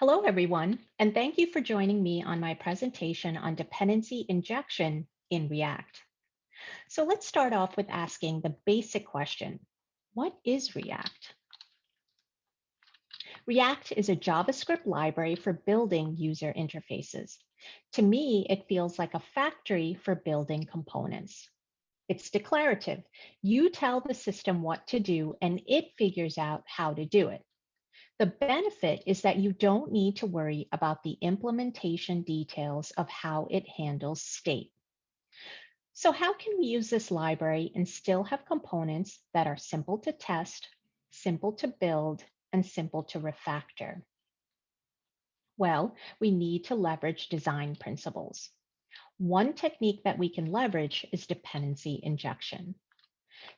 Hello, everyone, and thank you for joining me on my presentation on dependency injection in React. So let's start off with asking the basic question: what is React? React is a JavaScript library for building user interfaces. To me, it feels like a factory for building components. It's declarative. You tell the system what to do, and it figures out how to do it. The benefit is that you don't need to worry about the implementation details of how it handles state. So how can we use this library and still have components that are simple to test, simple to build, and simple to refactor? Well, we need to leverage design principles. One technique that we can leverage is dependency injection.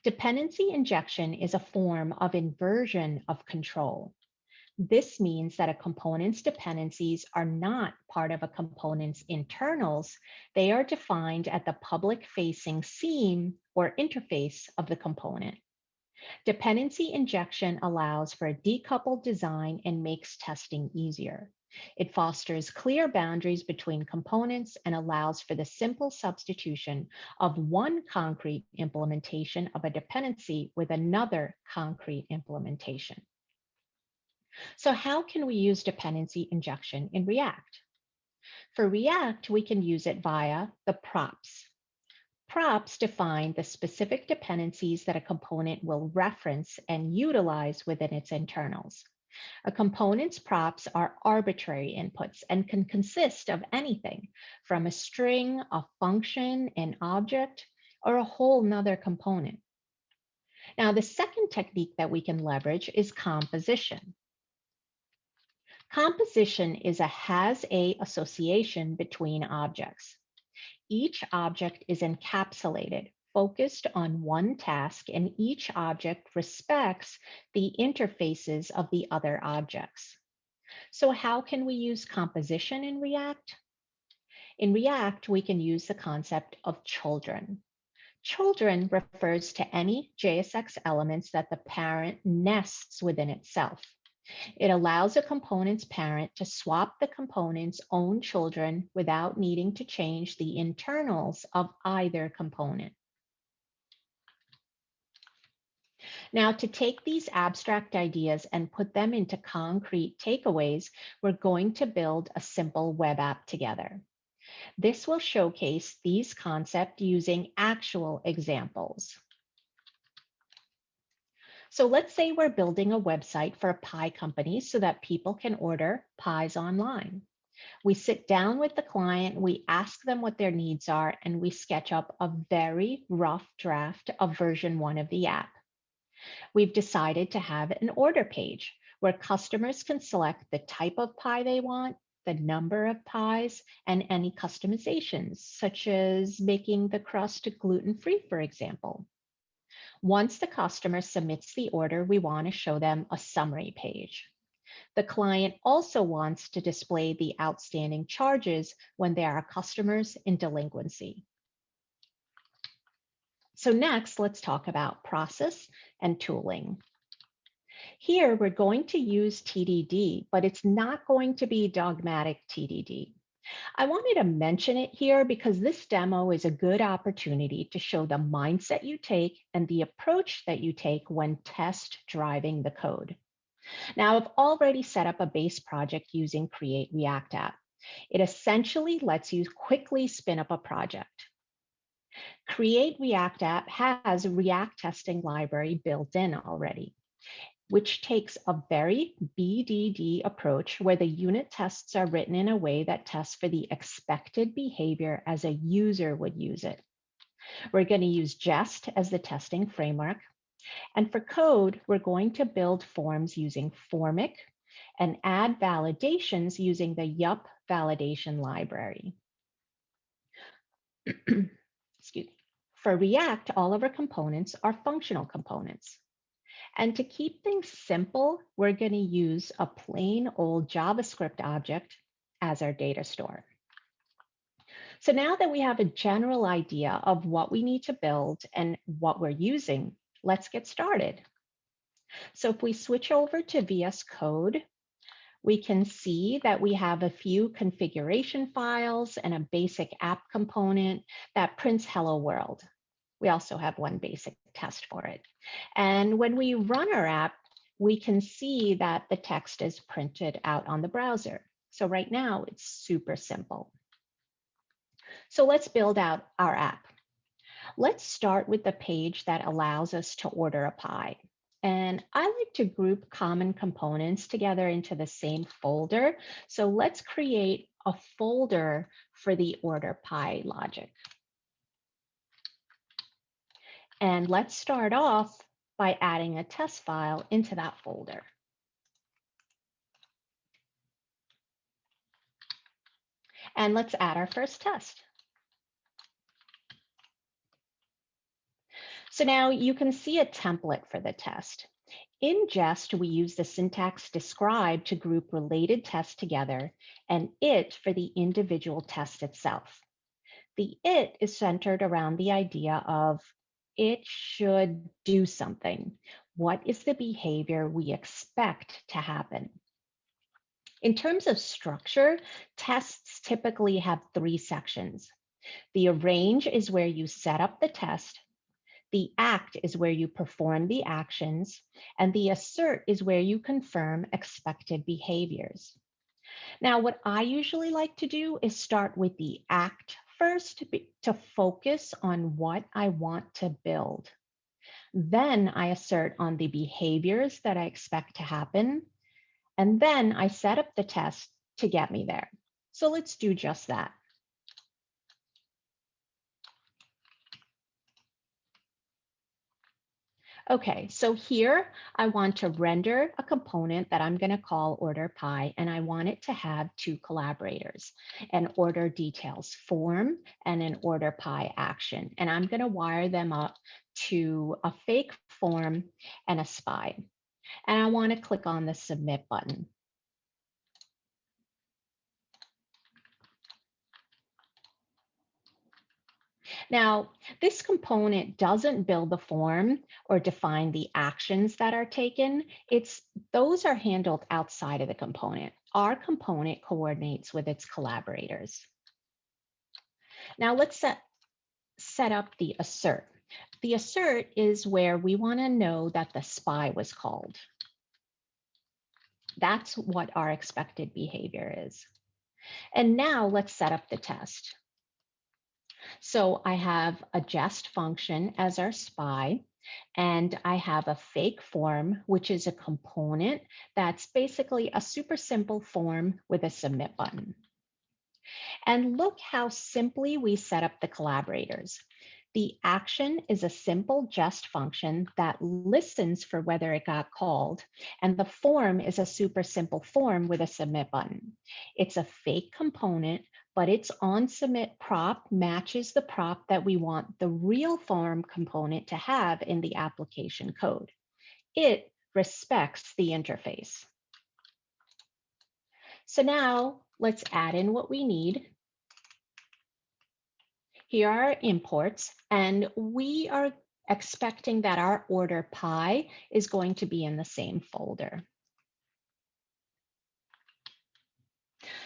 Dependency injection is a form of inversion of control. This means that a component's dependencies are not part of a component's internals. They are defined at the public-facing seam or interface of the component. Dependency injection allows for a decoupled design and makes testing easier. It fosters clear boundaries between components and allows for the simple substitution of one concrete implementation of a dependency with another concrete implementation. So how can we use dependency injection in React? For React, we can use it via the props. Props define the specific dependencies that a component will reference and utilize within its internals. A component's props are arbitrary inputs and can consist of anything from a string, a function, an object, or a whole nother component. Now, the second technique that we can leverage is composition. Composition is a has-a association between objects. Each object is encapsulated, focused on one task, and each object respects the interfaces of the other objects. So how can we use composition in React? In React, we can use the concept of children. Children refers to any JSX elements that the parent nests within itself. It allows a component's parent to swap the component's own children without needing to change the internals of either component. Now, to take these abstract ideas and put them into concrete takeaways, we're going to build a simple web app together. This will showcase these concepts using actual examples. So let's say we're building a website for a pie company so that people can order pies online. We sit down with the client, we ask them what their needs are, and we sketch up a very rough draft of version 1 of the app. We've decided to have an order page where customers can select the type of pie they want, the number of pies, and any customizations, such as making the crust gluten-free, for example. Once the customer submits the order, we want to show them a summary page. The client also wants to display the outstanding charges when there are customers in delinquency. So next, let's talk about process and tooling. Here, we're going to use TDD, but it's not going to be dogmatic TDD. I wanted to mention it here because this demo is a good opportunity to show the mindset you take and the approach that you take when test driving the code. Now, I've already set up a base project using Create React App. It essentially lets you quickly spin up a project. Create React App has a React testing library built in already, which takes a very BDD approach where the unit tests are written in a way that tests for the expected behavior as a user would use it. We're going to use Jest as the testing framework. And for code, we're going to build forms using Formic and add validations using the Yup validation library. Excuse me. For React, all of our components are functional components. And to keep things simple, we're going to use a plain old JavaScript object as our data store. So now that we have a general idea of what we need to build and what we're using, let's get started. So if we switch over to VS Code, we can see that we have a few configuration files and a basic app component that prints hello world. We also have one basic test for it. And when we run our app, we can see that the text is printed out on the browser. So right now it's super simple. So let's build out our app. Let's start with the page that allows us to order a pie. And I like to group common components together into the same folder. So let's create a folder for the order pie logic. And let's start off by adding a test file into that folder. And let's add our first test. So now you can see a template for the test. In Jest, we use the syntax describe to group related tests together and it for the individual test itself. The it is centered around the idea of it should do something. What is the behavior we expect to happen? In terms of structure, tests typically have three sections. The arrange is where you set up the test. The act is where you perform the actions, and the assert is where you confirm expected behaviors. Now, what I usually like to do is start with the act first to focus on what I want to build. Then I assert on the behaviors that I expect to happen, and then I set up the test to get me there. So let's do just that. Okay, so here I want to render a component that I'm going to call order pie, and I want it to have two collaborators, an order details form and an order pie action. And I'm going to wire them up to a fake form and a spy. And I want to click on the submit button. Now, this component doesn't build the form or define the actions that are taken. Those are handled outside of the component. Our component coordinates with its collaborators. Now let's set up the assert. The assert is where we want to know that the spy was called. That's what our expected behavior is. And now let's set up the test. So I have a jest function as our spy, and I have a fake form, which is a component that's basically a super simple form with a submit button. And look how simply we set up the collaborators. The action is a simple jest function that listens for whether it got called, and the form is a super simple form with a submit button. It's a fake component, but its on submit prop matches the prop that we want the real form component to have in the application code. It respects the interface. So now let's add in what we need. Here are our imports, and we are expecting that our order pie is going to be in the same folder.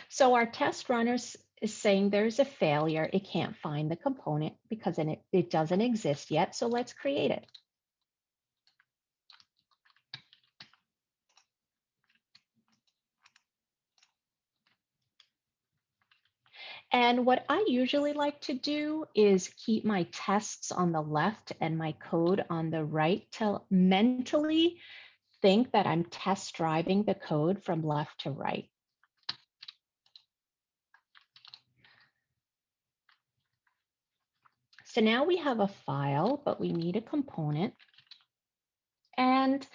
So our test runner is saying there's a failure. It can't find the component because it doesn't exist yet. So let's create it. And what I usually like to do is keep my tests on the left and my code on the right to mentally think that I'm test driving the code from left to right. So now we have a file, but we need a component. And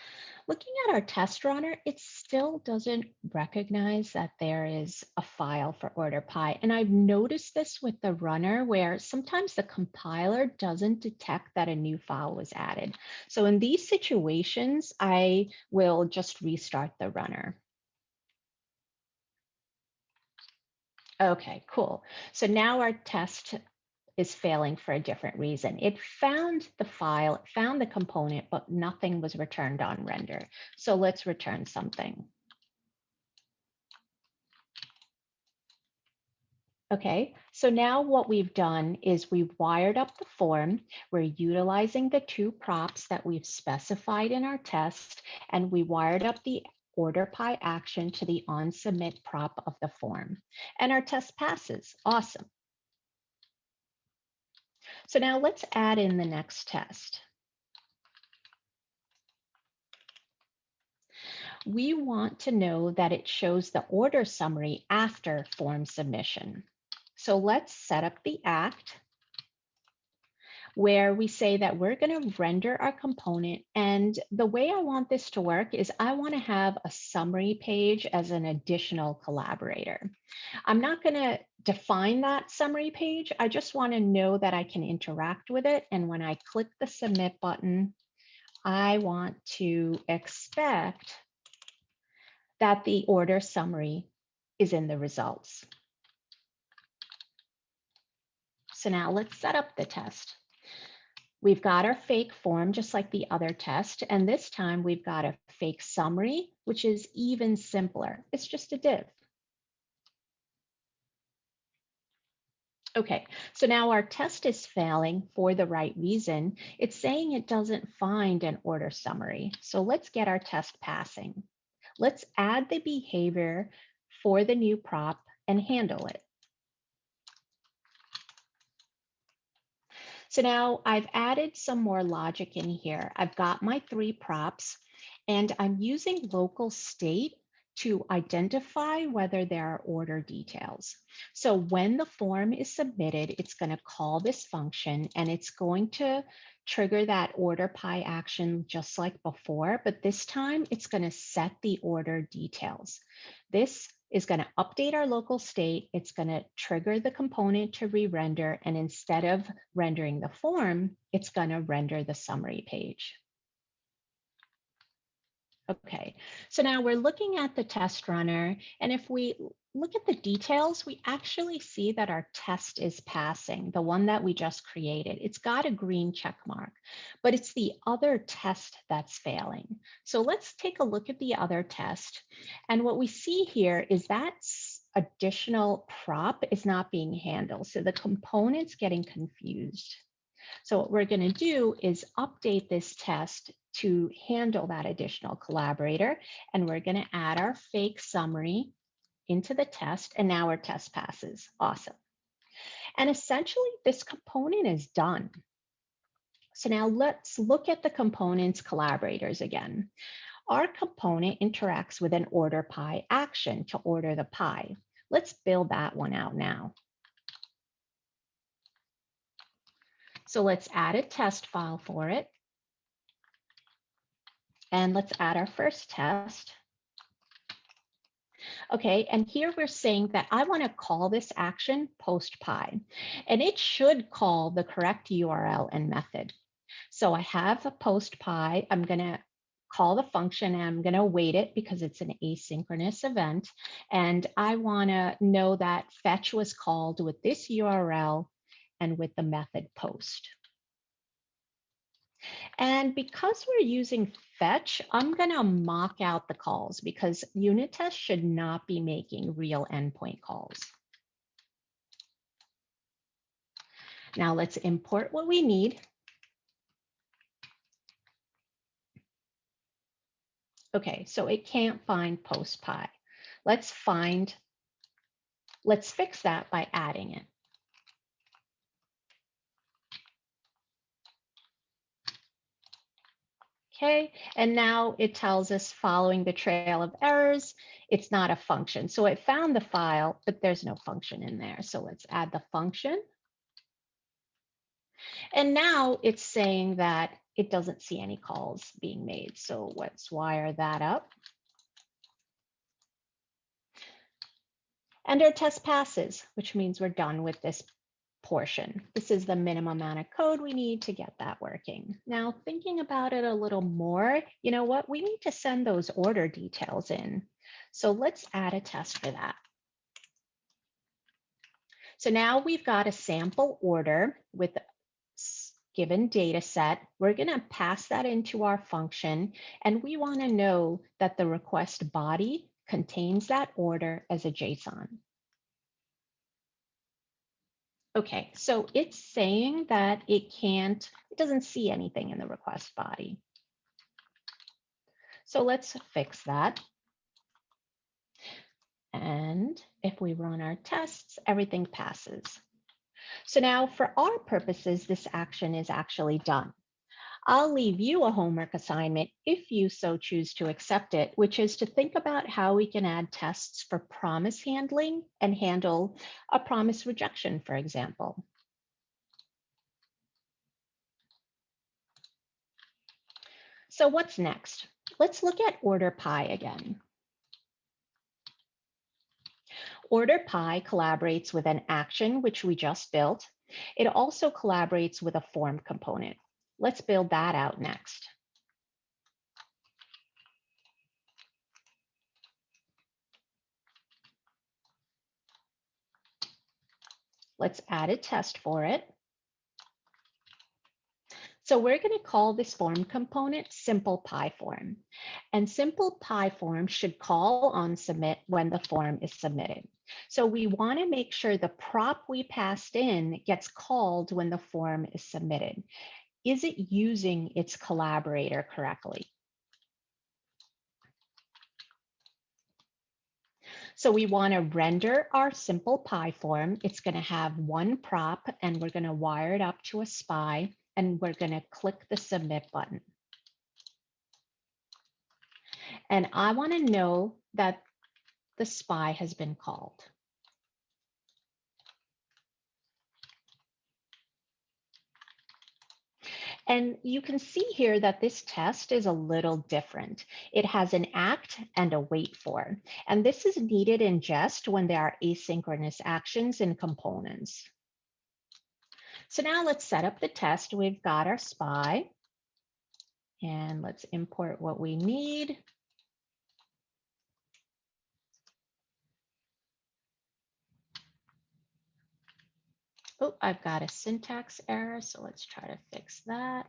looking at our test runner, it still doesn't recognize that there is a file for order pie. And I've noticed this with the runner where sometimes the compiler doesn't detect that a new file was added. So in these situations, I will just restart the runner. Okay, cool. So now our test is failing for a different reason. It found the file, it found the component, but nothing was returned on render. So let's return something. Okay, so now what we've done is we've wired up the form. We're utilizing the two props that we've specified in our test, and we wired up the order by action to the onSubmit prop of the form. And our test passes. Awesome. So now let's add in the next test. We want to know that it shows the order summary after form submission. So let's set up the act where we say that we're going to render our component. And the way I want this to work is I want to have a summary page as an additional collaborator. I'm not going to define that summary page. I just want to know that I can interact with it. And when I click the submit button, I want to expect that the order summary is in the results. So now let's set up the test. We've got our fake form, just like the other test, and this time we've got a fake summary, which is even simpler. It's just a div. Okay, so now our test is failing for the right reason. It's saying it doesn't find an order summary. So let's get our test passing. Let's add the behavior for the new prop and handle it. So now I've added some more logic in here. I've got my three props and I'm using local state to identify whether there are order details. So when the form is submitted, it's going to call this function and it's going to trigger that order by action just like before, but this time it's going to set the order details. This is going to update our local state. It's going to trigger the component to re-render. And instead of rendering the form, it's going to render the summary page. Okay, so now we're looking at the test runner. And if we look at the details, we actually see that our test is passing, the one that we just created. It's got a green check mark, but it's the other test that's failing. So let's take a look at the other test. And what we see here is that additional prop is not being handled. So the component's getting confused. So what we're going to do is update this test to handle that additional collaborator. And we're going to add our fake summary into the test. And now our test passes. Awesome. And essentially, this component is done. So now let's look at the component's collaborators again. Our component interacts with an order by action to order the pie. Let's build that one out now. So let's add a test file for it. And let's add our first test. Okay, and here we're saying that I want to call this action post pie, and it should call the correct URL and method. So I have a post pie. I'm going to call the function and I'm going to await it because it's an asynchronous event. And I want to know that fetch was called with this URL and with the method post. And because we're using fetch, I'm going to mock out the calls because unit tests should not be making real endpoint calls. Now let's import what we need. Okay, so it can't find post pie. Let's fix that by adding it. Okay, and now it tells us following the trail of errors, it's not a function. So it found the file, but there's no function in there. So let's add the function. And now it's saying that it doesn't see any calls being made. So let's wire that up. And our test passes, which means we're done with this portion. This is the minimum amount of code we need to get that working. Now, thinking about it a little more, you know what? We need to send those order details in. So let's add a test for that. So now we've got a sample order with a given data set. We're going to pass that into our function, and we want to know that the request body contains that order as a JSON. Okay, so it's saying that it doesn't see anything in the request body. So let's fix that. And if we run our tests, everything passes. So now for our purposes, this action is actually done. I'll leave you a homework assignment if you so choose to accept it, which is to think about how we can add tests for promise handling and handle a promise rejection, for example. So what's next? Let's look at order pie again. Order pie collaborates with an action, which we just built. It also collaborates with a form component. Let's build that out next. Let's add a test for it. So we're going to call this form component simple pie form. And simple pie form should call on submit when the form is submitted. So we want to make sure the prop we passed in gets called when the form is submitted. Is it using its collaborator correctly? So we want to render our simple pie form. It's going to have one prop and we're going to wire it up to a SPI and we're going to click the submit button. And I want to know that the SPI has been called. And you can see here that this test is a little different. It has an act and a wait for, and this is needed in jest when there are asynchronous actions in components. So now let's set up the test. We've got our SPI, and let's import what we need. Oh, I've got a syntax error, so let's try to fix that.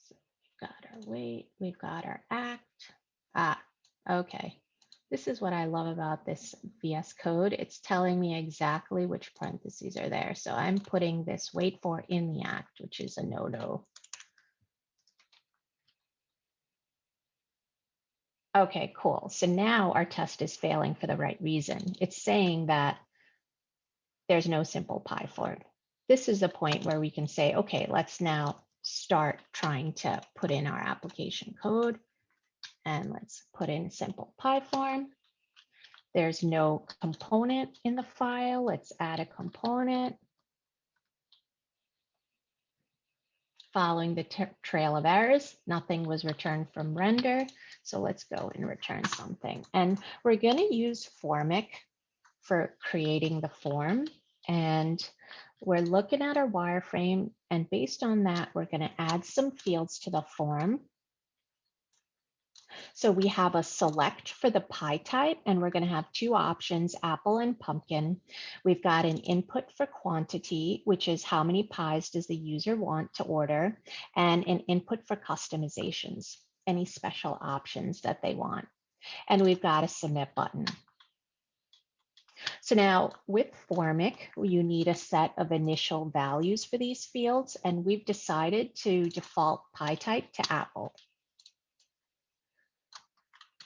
So we've got our wait, we've got our act. Okay. This is what I love about this VS Code. It's telling me exactly which parentheses are there. So I'm putting this wait for in the act, which is a no-no. Okay, cool. So now our test is failing for the right reason. It's saying that there's no simple pie form. This is a point where we can say, okay, let's now start trying to put in our application code. And let's put in simple pie form. There's no component in the file. Let's add a component. Following the trail of errors, nothing was returned from render. So let's go and return something. And we're going to use Formic for creating the form. And we're looking at our wireframe. And based on that, we're going to add some fields to the form. So we have a select for the pie type, and we're going to have two options, apple and pumpkin. We've got an input for quantity, which is how many pies does the user want to order, and an input for customizations, any special options that they want. And we've got a submit button. So now with Formic, you need a set of initial values for these fields, and we've decided to default pie type to apple.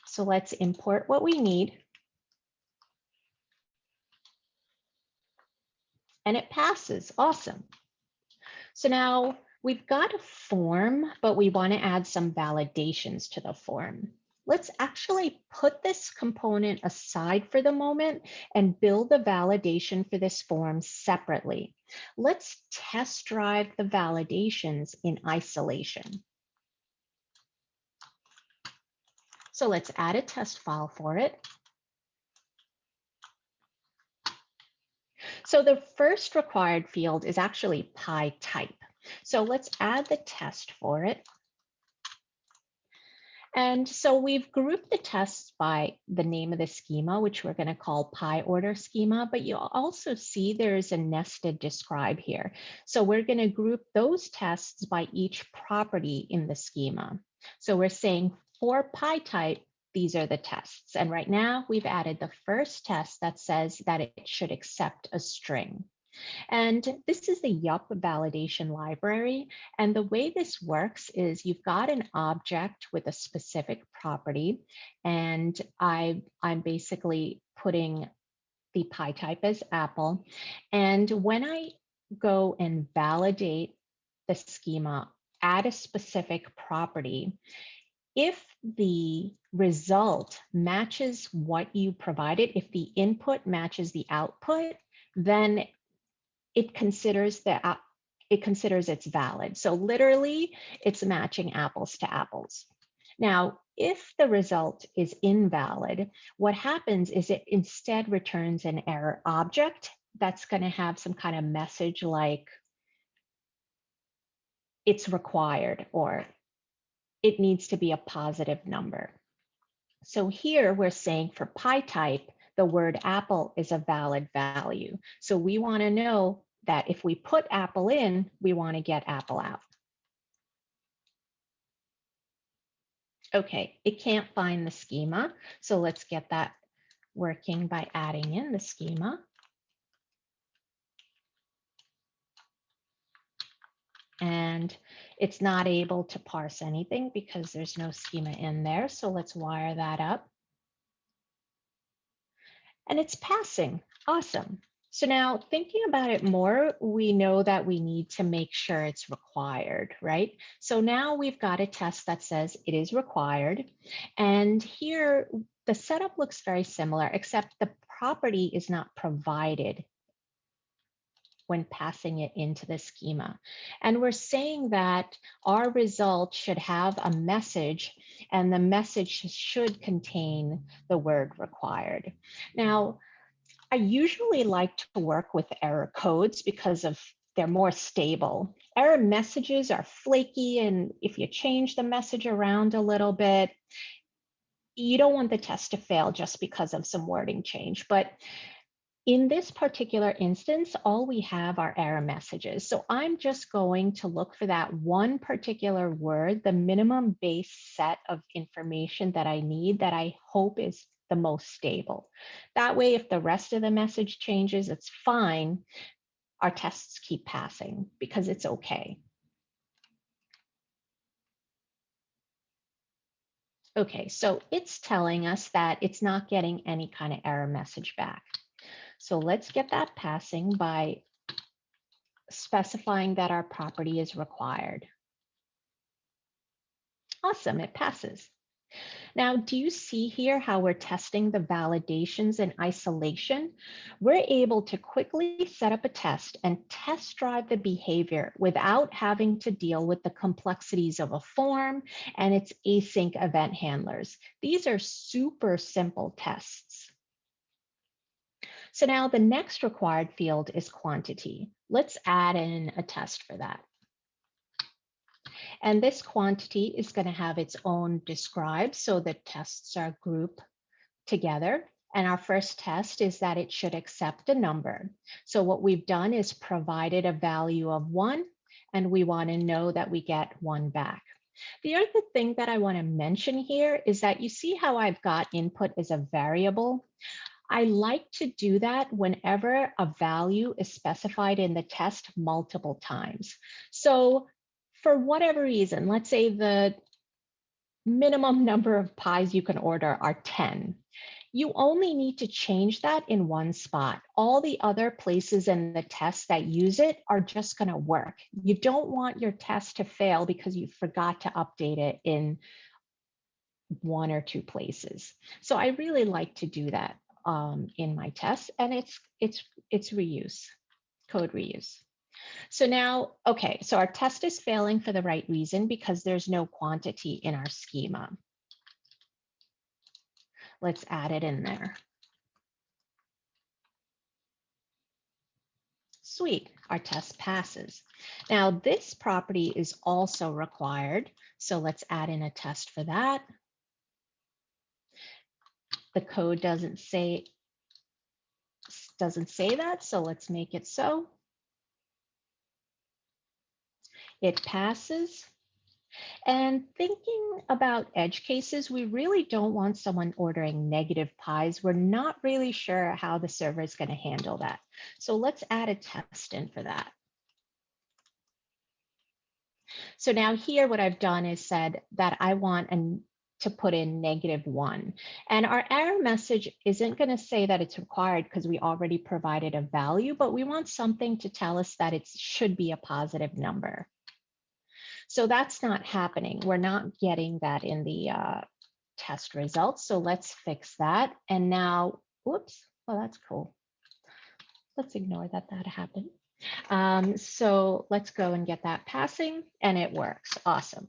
So let's import what we need. And it passes, awesome. So now we've got a form, but we want to add some validations to the form. Let's actually put this component aside for the moment and build the validation for this form separately. Let's test drive the validations in isolation. So let's add a test file for it. So the first required field is actually pie type. So let's add the test for it. And so we've grouped the tests by the name of the schema, which we're going to call pie order schema, but you'll also see there's a nested describe here. So we're going to group those tests by each property in the schema. So we're saying for pie type, these are the tests. And right now we've added the first test that says that it should accept a string. And this is the Yup validation library. And the way this works is you've got an object with a specific property, and I'm basically putting the pie type as Apple. And when I go and validate the schema, add a specific property, if the result matches what you provided, if the input matches the output, then it considers it's valid. So literally, it's matching apples to apples. Now, if the result is invalid, what happens is it instead returns an error object that's going to have some kind of message like it's required or it needs to be a positive number. So here we're saying for pie type, the word apple is a valid value. So we want to know that if we put apple in, we want to get apple out. Okay, it can't find the schema. So let's get that working by adding in the schema. And it's not able to parse anything because there's no schema in there. So let's wire that up. And it's passing. Awesome. So now thinking about it more, we know that we need to make sure it's required, right? So now we've got a test that says it is required. And here the setup looks very similar, except the property is not provided when passing it into the schema. And we're saying that our result should have a message, and the message should contain the word required. Now, I usually like to work with error codes because they're more stable. Error messages are flaky, and if you change the message around a little bit, you don't want the test to fail just because of some wording change. But in this particular instance, all we have are error messages. So I'm just going to look for that one particular word, the minimum base set of information that I need, that I hope is the most stable. That way, if the rest of the message changes, it's fine. Our tests keep passing because it's okay. Okay, so it's telling us that it's not getting any kind of error message back. So let's get that passing by specifying that our property is required. Awesome, it passes. Now, do you see here how we're testing the validations in isolation? We're able to quickly set up a test and test drive the behavior without having to deal with the complexities of a form and its async event handlers. These are super simple tests. So now the next required field is quantity. Let's add in a test for that. And this quantity is going to have its own describe, so the tests are grouped together. And our first test is that it should accept a number. So what we've done is provided a value of 1, and we want to know that we get 1 back. The other thing that I want to mention here is that you see how I've got input as a variable. I like to do that whenever a value is specified in the test multiple times. So for whatever reason, let's say the minimum number of pies you can order are 10. You only need to change that in one spot. All the other places in the test that use it are just going to work. You don't want your test to fail because you forgot to update it in 1 or 2 places. So I really like to do that in my tests, and it's reuse, code reuse. So now, okay, so our test is failing for the right reason because there's no quantity in our schema. Let's add it in there. Sweet, our test passes. Now this property is also required. So let's add in a test for that. the code doesn't say that, so let's make it so. It passes. And thinking about edge cases, we really don't want someone ordering negative pies. We're not really sure how the server is going to handle that. So let's add a test in for that. So now here, what I've done is said that I want to put in -1. And our error message isn't going to say that it's required because we already provided a value, but we want something to tell us that it should be a positive number. So that's not happening. We're not getting that in the test results. So let's fix that. And now, whoops, well, that's cool. Let's ignore that happened. So let's go and get that passing, and it works. Awesome.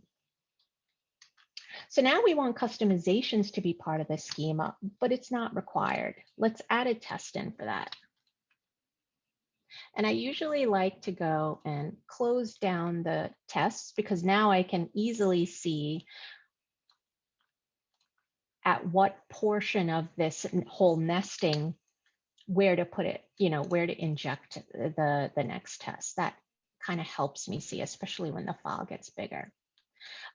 So now we want customizations to be part of the schema, but it's not required. Let's add a test in for that. And I usually like to go and close down the tests because now I can easily see at what portion of this whole nesting where to put it, where to inject the next test. That kind of helps me see, especially when the file gets bigger.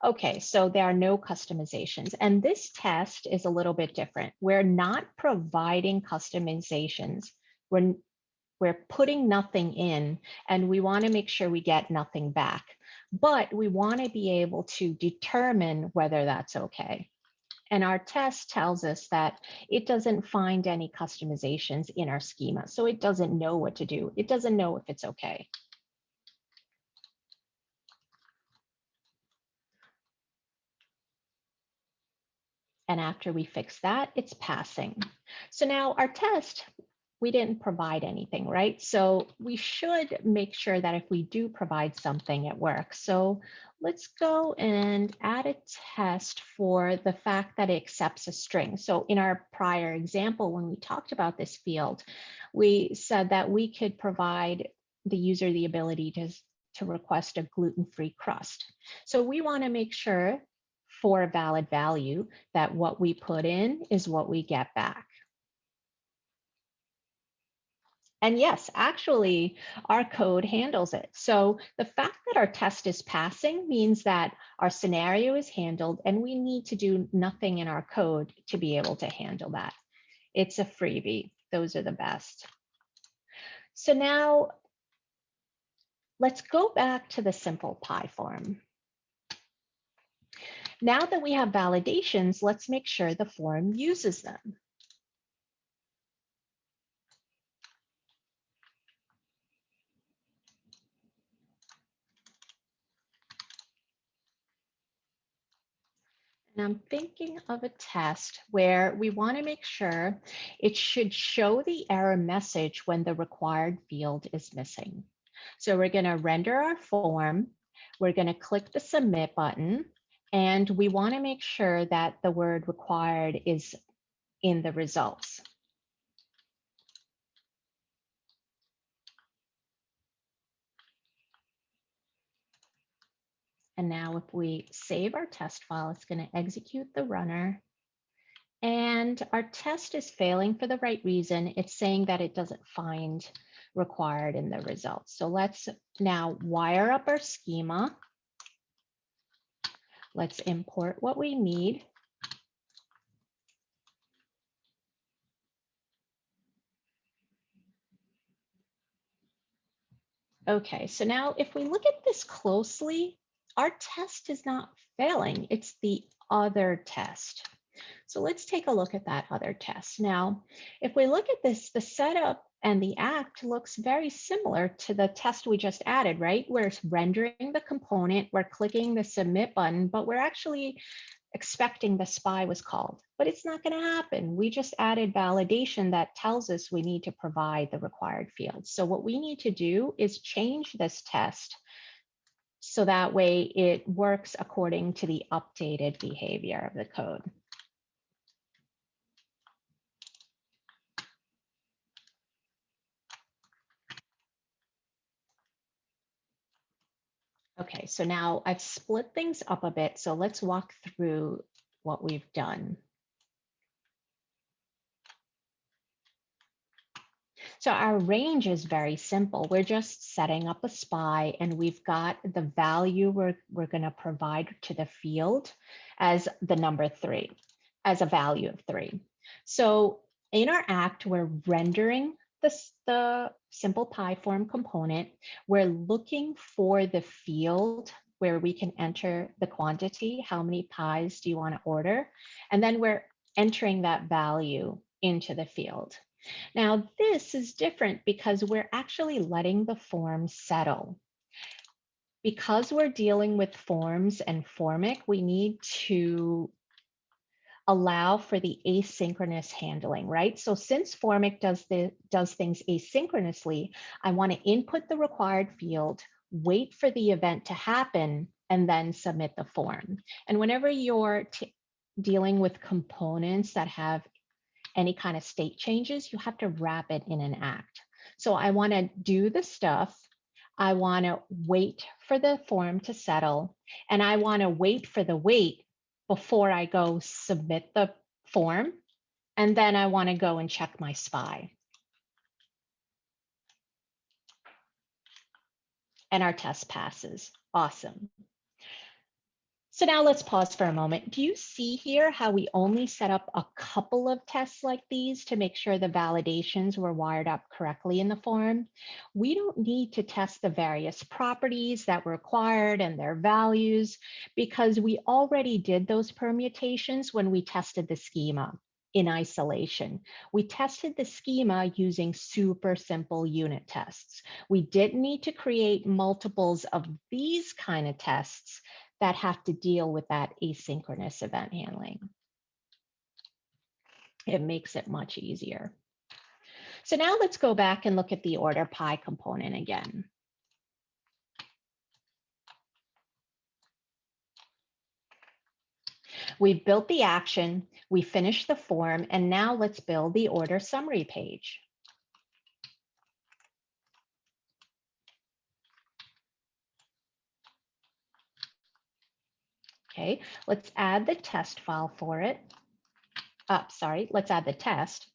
Okay, so there are no customizations. And this test is a little bit different. We're not providing customizations. We're putting nothing in, and we want to make sure we get nothing back. But we want to be able to determine whether that's okay. And our test tells us that it doesn't find any customizations in our schema. So it doesn't know what to do. It doesn't know if it's okay. And after we fix that, it's passing. So now our test, we didn't provide anything, right? So we should make sure that if we do provide something, it works. So let's go and add a test for the fact that it accepts a string. So in our prior example, when we talked about this field, we said that we could provide the user the ability to request a gluten-free crust. So we want to make sure for a valid value that what we put in is what we get back. And yes, actually, our code handles it. So the fact that our test is passing means that our scenario is handled and we need to do nothing in our code to be able to handle that. It's a freebie. Those are the best. So now let's go back to the simple pie form. Now that we have validations, let's make sure the form uses them. And I'm thinking of a test where we want to make sure it should show the error message when the required field is missing. So we're going to render our form. We're going to click the submit button, and we want to make sure that the word required is in the results. And now if we save our test file, it's going to execute the runner. And our test is failing for the right reason. It's saying that it doesn't find required in the results. So let's now wire up our schema. Let's import what we need. Okay, so now if we look at this closely, our test is not failing. It's the other test. So let's take a look at that other test. Now, if we look at this, the setup and the act looks very similar to the test we just added, right? We're rendering the component, we're clicking the submit button, but we're actually expecting the SPY was called, but it's not going to happen. We just added validation that tells us we need to provide the required fields. So what we need to do is change this test so that way it works according to the updated behavior of the code. Okay, so now I've split things up a bit, so let's walk through what we've done. So our range is very simple. We're just setting up a SPY and we've got the value we're going to provide to the field as the number 3, as a value of 3. So in our act, we're rendering the simple pie form component. We're looking for the field where we can enter the quantity. How many pies do you want to order? And then we're entering that value into the field. Now, this is different because we're actually letting the form settle. Because we're dealing with forms and formic, we need to allow for the asynchronous handling, right? So since formic does things asynchronously, I want to input the required field, wait for the event to happen, and then submit the form. And whenever you're dealing with components that have any kind of state changes, you have to wrap it in an act. So I want to do the stuff. I want to wait for the form to settle, and I want to wait for the wait before I go submit the form. And then I want to go and check my SPY. And our test passes. Awesome. So now let's pause for a moment. Do you see here how we only set up a couple of tests like these to make sure the validations were wired up correctly in the form? We don't need to test the various properties that were required and their values because we already did those permutations when we tested the schema in isolation. We tested the schema using super simple unit tests. We didn't need to create multiples of these kind of tests that have to deal with that asynchronous event handling. It makes it much easier. So now let's go back and look at the order pie component again. We've built the action, we finished the form, and now let's build the order summary page. Okay, let's add the test file for it. Let's add the test.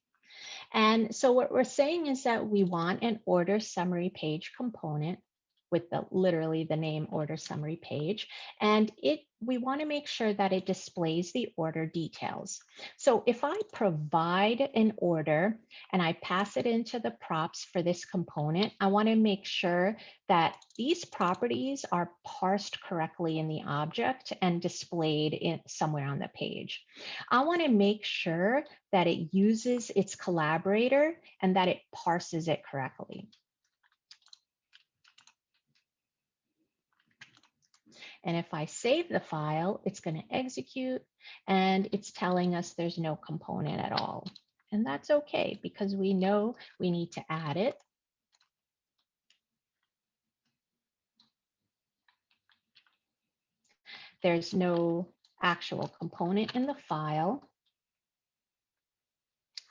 And so what we're saying is that we want an order summary page component with literally the name order summary page. And we want to make sure that it displays the order details. So if I provide an order and I pass it into the props for this component, I want to make sure that these properties are parsed correctly in the object and displayed somewhere on the page. I want to make sure that it uses its collaborator and that it parses it correctly. And if I save the file, it's going to execute and it's telling us there's no component at all. And that's okay because we know we need to add it. There's no actual component in the file.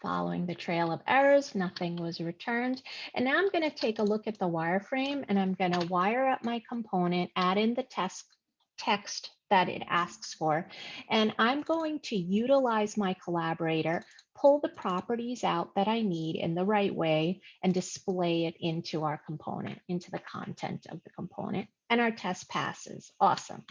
Following the trail of errors, nothing was returned. And now I'm going to take a look at the wireframe and I'm going to wire up my component, add in the text that it asks for. And I'm going to utilize my collaborator, pull the properties out that I need in the right way and display it into our component, into the content of the component. And our test passes. Awesome.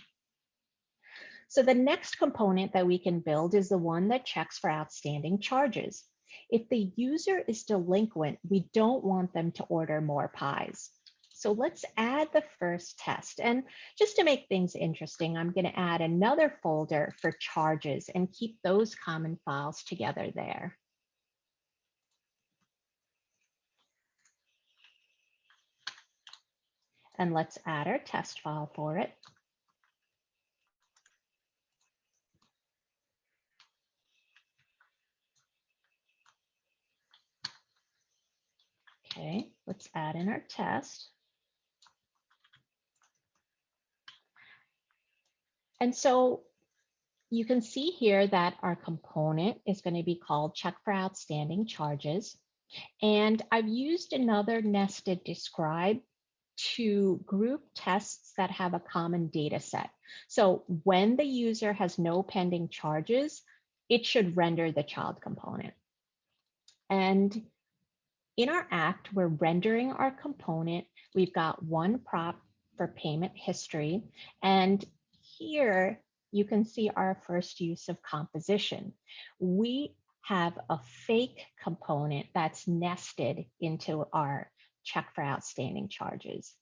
So the next component that we can build is the one that checks for outstanding charges. If the user is delinquent, we don't want them to order more pies. So let's add the first test. And just to make things interesting, I'm going to add another folder for charges and keep those common files together there. And let's add our test file for it. Okay, let's add in our test. And so you can see here that our component is going to be called check for outstanding charges. And I've used another nested describe to group tests that have a common data set. So when the user has no pending charges, it should render the child component. And In our act, we're rendering our component. We've got one prop for payment history. And here you can see our first use of composition. We have a fake component that's nested into our check for outstanding charges.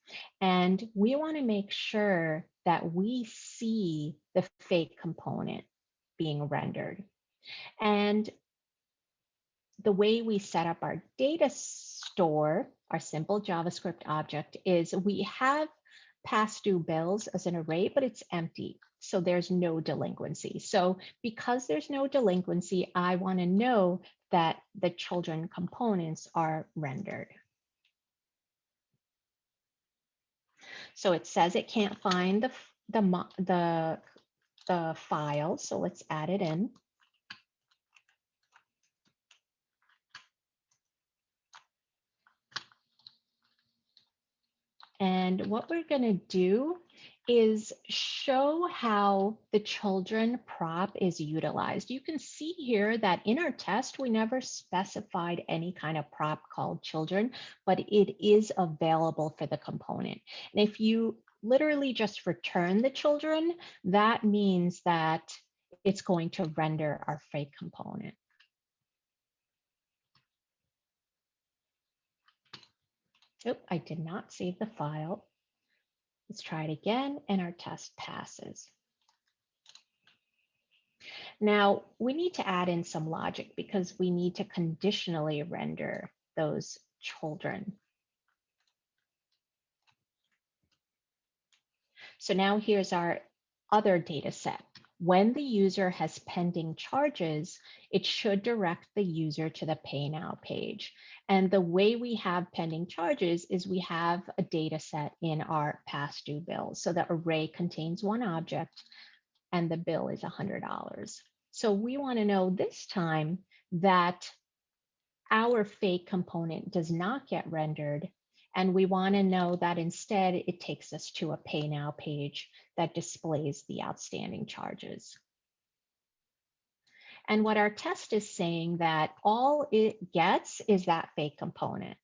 And we want to make sure that we see the fake component being rendered. And the way we set up our data store, our simple JavaScript object, is we have past due bills as an array, but it's empty. So there's no delinquency. So because there's no delinquency, I want to know that the children components are rendered. So it says it can't find the file. So let's add it in. And what we're going to do is show how the children prop is utilized. You can see here that in our test, we never specified any kind of prop called children, but it is available for the component. And if you literally just return the children, that means that it's going to render our fake component. Oh, I did not save the file. Let's try it again, and our test passes. Now, we need to add in some logic because we need to conditionally render those children. So now here's our other data set. When the user has pending charges, it should direct the user to the Pay Now page. And the way we have pending charges is we have a data set in our past due bills. So the array contains one object and the bill is $100. So we want to know this time that our fake component does not get rendered. And we want to know that instead it takes us to a Pay Now page that displays the outstanding charges. And what our test is saying that all it gets is that fake component.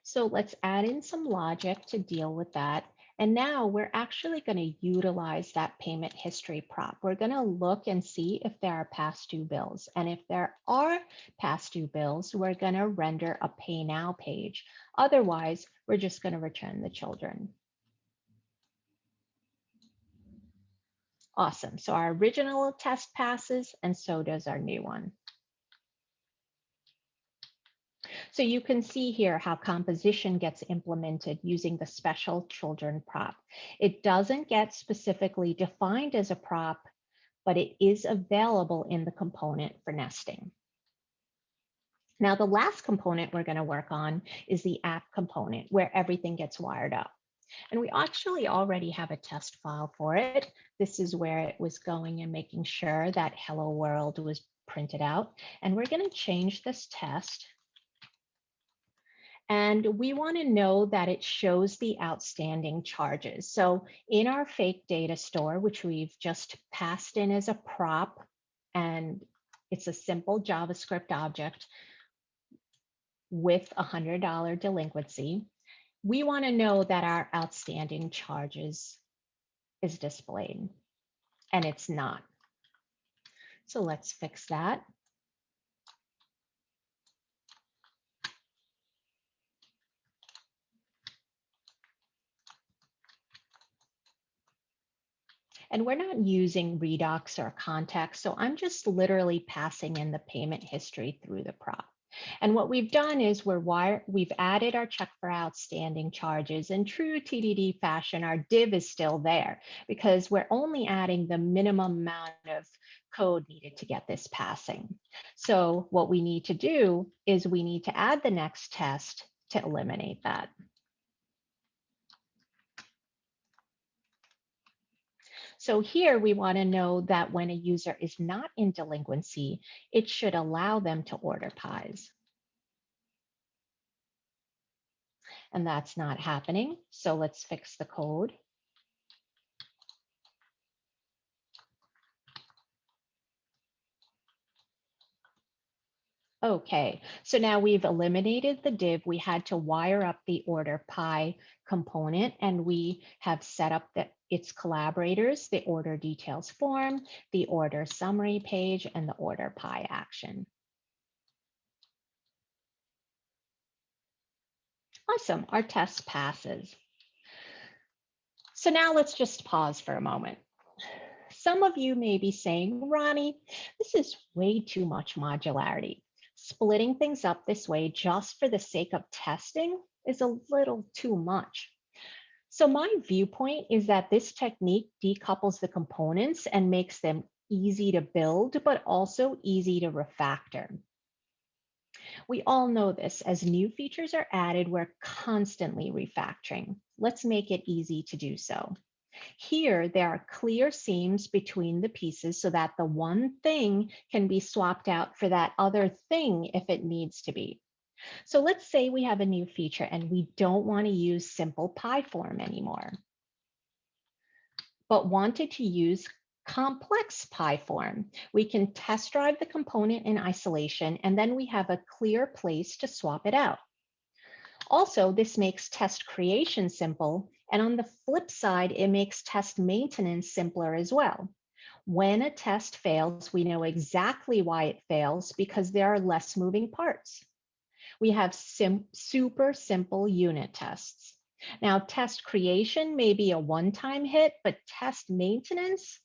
So let's add in some logic to deal with that. And now we're actually going to utilize that payment history prop. We're going to look and see if there are past due bills. And if there are past due bills, we're going to render a Pay Now page. Otherwise, we're just going to return the children. Awesome. So our original test passes, and so does our new one. So you can see here how composition gets implemented using the special children prop. It doesn't get specifically defined as a prop, but it is available in the component for nesting. Now, the last component we're going to work on is the app component, where everything gets wired up. And we actually already have a test file for it. This is where it was going and making sure that Hello World was printed out. And we're going to change this test. And we want to know that it shows the outstanding charges. So in our fake data store, which we've just passed in as a prop, and it's a simple JavaScript object with $100 delinquency, we want to know that our outstanding charges is displayed, and it's not. So let's fix that. And we're not using Redux or context, so I'm just literally passing in the payment history through the prop. And what we've done is we've added our check for outstanding charges. In true TDD fashion, our div is still there because we're only adding the minimum amount of code needed to get this passing. So what we need to do is we need to add the next test to eliminate that. So here we want to know that when a user is not in delinquency, it should allow them to order pies. And that's not happening. So let's fix the code. Okay, so now we've eliminated the div. We had to wire up the order pie component, and we have set up its collaborators, the order details form, the order summary page, and the order pie action. Awesome, our test passes. So now let's just pause for a moment. Some of you may be saying, Ronnie, this is way too much modularity. Splitting things up this way just for the sake of testing is a little too much. So my viewpoint is that this technique decouples the components and makes them easy to build, but also easy to refactor. We all know this. As new features are added, we're constantly refactoring. Let's make it easy to do so. Here, there are clear seams between the pieces so that the one thing can be swapped out for that other thing if it needs to be. So let's say we have a new feature and we don't want to use simple pie form anymore, but wanted to use complex pie form. We can test drive the component in isolation, and then we have a clear place to swap it out. Also, this makes test creation simple, and on the flip side, it makes test maintenance simpler as well. When a test fails, we know exactly why it fails because there are less moving parts. We have super simple unit tests. Now, test creation may be a one-time hit, but test maintenance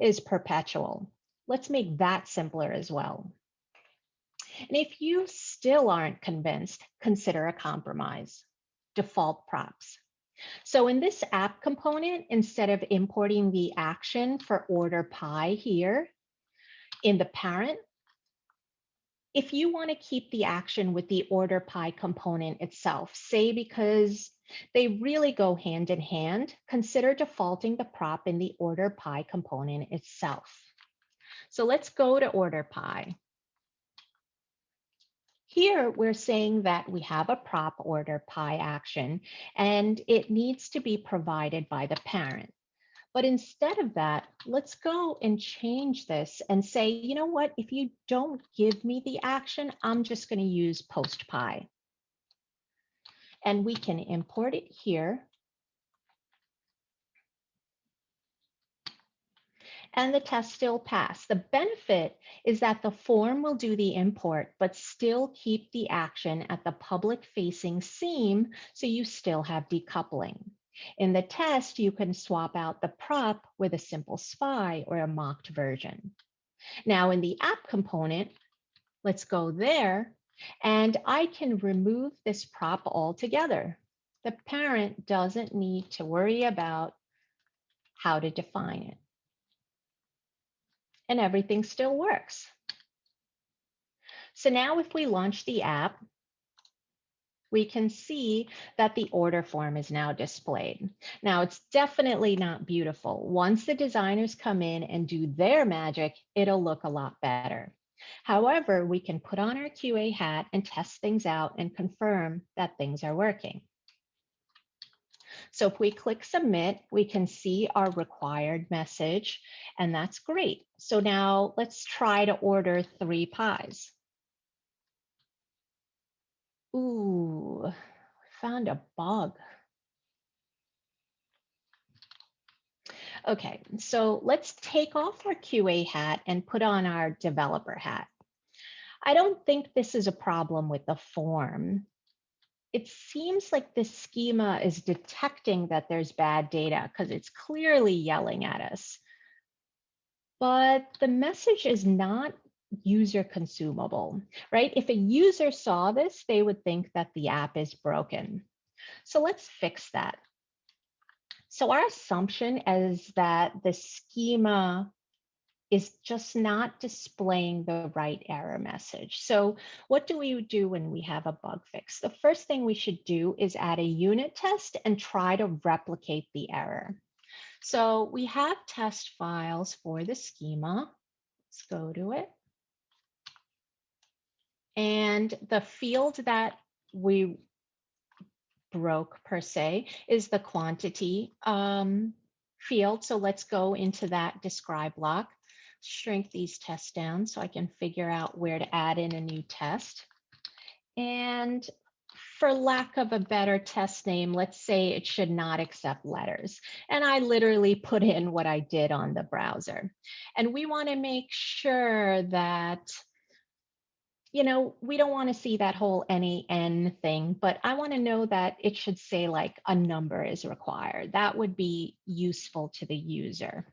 is perpetual. Let's make that simpler as well. And if you still aren't convinced, consider a compromise. Default props. So in this app component, instead of importing the action for order pie here in the parent, if you want to keep the action with the order pie component itself, say because they really go hand in hand, consider defaulting the prop in the order pie component itself. So let's go to order pie. Here, we're saying that we have a prop order pie action, and it needs to be provided by the parent. But instead of that, let's go and change this and say, you know what, if you don't give me the action, I'm just going to use post pie. And we can import it here. And the test still passed. The benefit is that the form will do the import, but still keep the action at the public facing seam, so you still have decoupling. In the test, you can swap out the prop with a simple spy or a mocked version. Now in the app component, let's go there, and I can remove this prop altogether. The parent doesn't need to worry about how to define it. And everything still works. So now if we launch the app, we can see that the order form is now displayed. Now it's definitely not beautiful. Once the designers come in and do their magic, it'll look a lot better. However, we can put on our QA hat and test things out and confirm that things are working. So if we click submit, we can see our required message, and that's great. So now let's try to order 3 pies. Ooh, found a bug. Okay, so let's take off our QA hat and put on our developer hat. I don't think this is a problem with the form. It seems like this schema is detecting that there's bad data because it's clearly yelling at us. But the message is not user consumable, right? If a user saw this, they would think that the app is broken. So let's fix that. So our assumption is that the schema is just not displaying the right error message. So what do we do when we have a bug fix? The first thing we should do is add a unit test and try to replicate the error. So we have test files for the schema. Let's go to it. And the field that we broke per se is the quantity field. So let's go into that describe block. Shrink these tests down so I can figure out where to add in a new test. And for lack of a better test name, let's say it should not accept letters. And I literally put in what I did on the browser. And we want to make sure that, we don't want to see that whole NaN thing, but I want to know that it should say like a number is required. That would be useful to the user.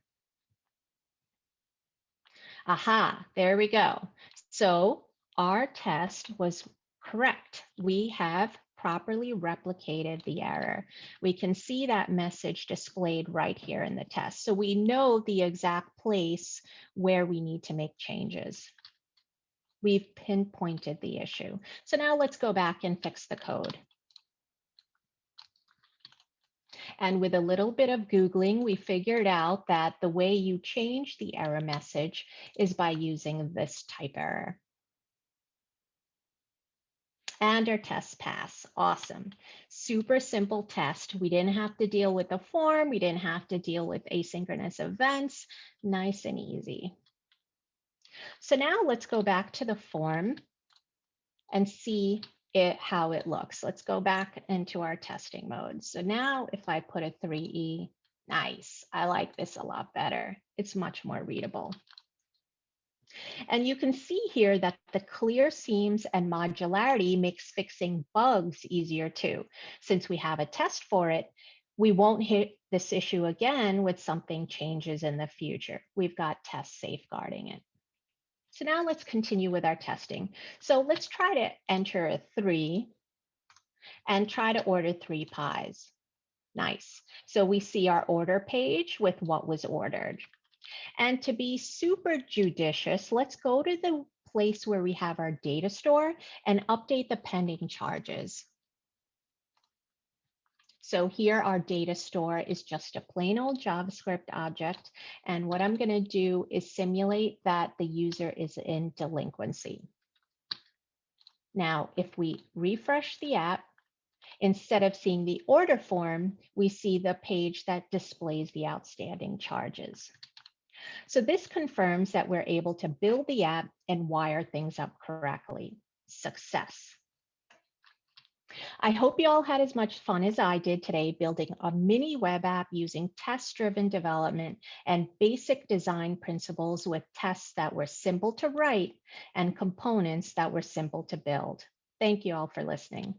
Aha, there we go. So our test was correct. We have properly replicated the error. We can see that message displayed right here in the test. So we know the exact place where we need to make changes. We've pinpointed the issue. So now let's go back and fix the code. And with a little bit of Googling, we figured out that the way you change the error message is by using this type error. And our test pass. Awesome. Super simple test. We didn't have to deal with the form. We didn't have to deal with asynchronous events. Nice and easy. So now let's go back to the form and see how it looks. Let's go back into our testing mode. So now if I put a 3E, nice. I like this a lot better. It's much more readable. And you can see here that the clear seams and modularity makes fixing bugs easier too. Since we have a test for it, we won't hit this issue again with something changes in the future. We've got tests safeguarding it. So now let's continue with our testing. So let's try to enter a 3 and try to order 3 pies. Nice. So we see our order page with what was ordered. And to be super judicious, let's go to the place where we have our data store and update the pending charges. So here our data store is just a plain old JavaScript object. And what I'm going to do is simulate that the user is in delinquency. Now, if we refresh the app, instead of seeing the order form, we see the page that displays the outstanding charges. So this confirms that we're able to build the app and wire things up correctly. Success. I hope you all had as much fun as I did today building a mini web app using test-driven development and basic design principles with tests that were simple to write and components that were simple to build. Thank you all for listening.